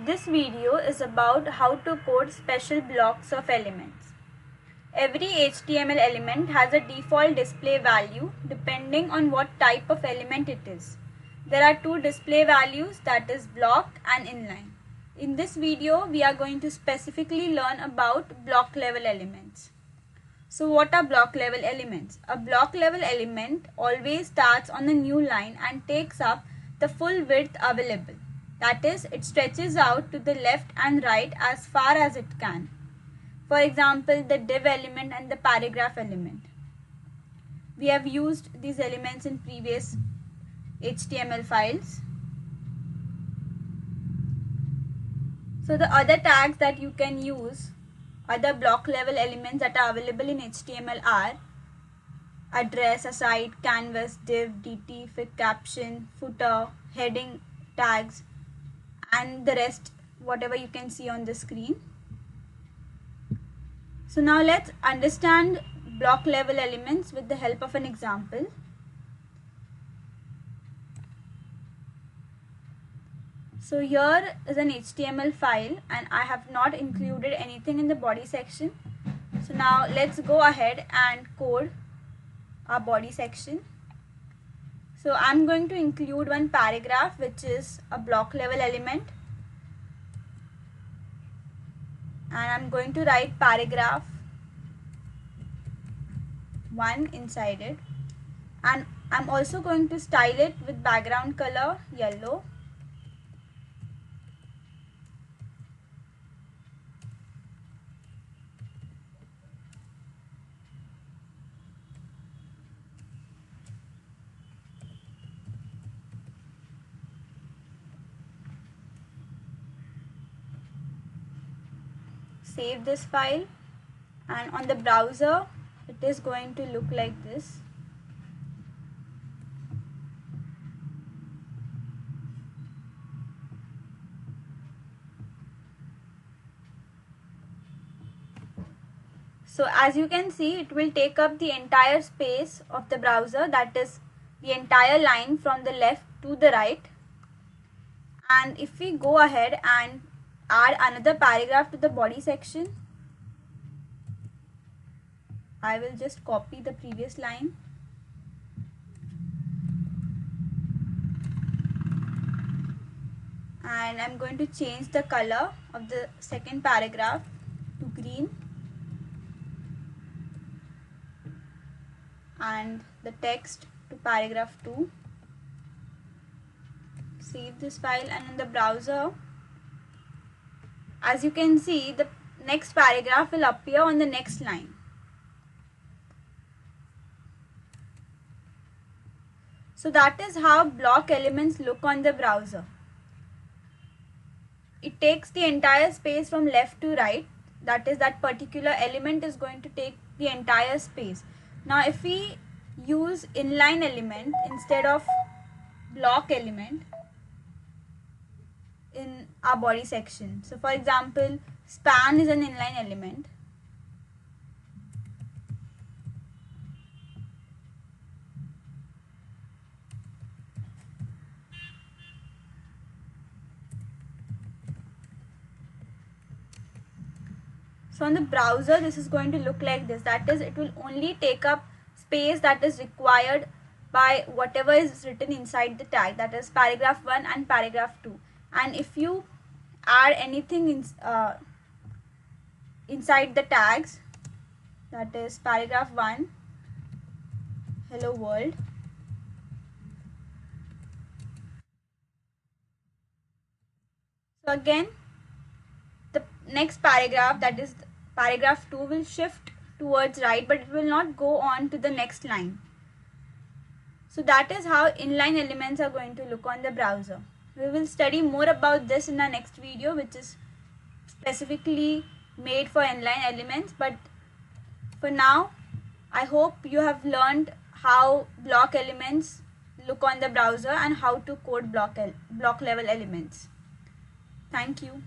This video is about how to code special blocks of elements. Every HTML element has a default display value depending on what type of element it is. There are two display values, that is block and inline. In this video, we are going to specifically learn about block level elements. So what are block level elements? A block level element always starts on a new line and takes up the full width available. That is, it stretches out to the left and right as far as it can. For example, the div element and the paragraph element. We have used these elements in previous HTML files. So the other tags that you can use, other block level elements that are available in HTML are address, aside, canvas, div, dt, fig caption, footer, heading tags, and the rest, whatever you can see on the screen. So now let's understand block level elements with the help of an example. So here is an HTML file and I have not included anything in the body section. So now let's go ahead and code our body section. So I'm going to include one paragraph, which is a block level element, and I'm going to write paragraph 1 inside it, and I'm also going to style it with background color yellow. Save this file, and on the browser it is going to look like this. So as you can see, it will take up the entire space of the browser, that is the entire line from the left to the right. And if we go ahead and add another paragraph to the body section, I will just copy the previous line and I'm going to change the color of the second paragraph to green and the text to paragraph 2. Save this file, and in the browser, as you can see, the next paragraph will appear on the next line. So that is how block elements look on the browser. It takes the entire space from left to right, that is, that particular element is going to take the entire space. Now if we use inline element instead of block element in our body section. So for example, span is an inline element. So on the browser, this is going to look like this. That is, it will only take up space that is required by whatever is written inside the tag, that is paragraph 1 and paragraph 2. And if you add anything inside the tags, that is paragraph 1, hello world, so again the next paragraph, that is paragraph 2, will shift towards right, but it will not go on to the next line. So that is how inline elements are going to look on the browser. We will study more about this in our next video, which is specifically made for inline elements. But for now, I hope you have learned how block elements look on the browser and how to code block level elements. Thank you.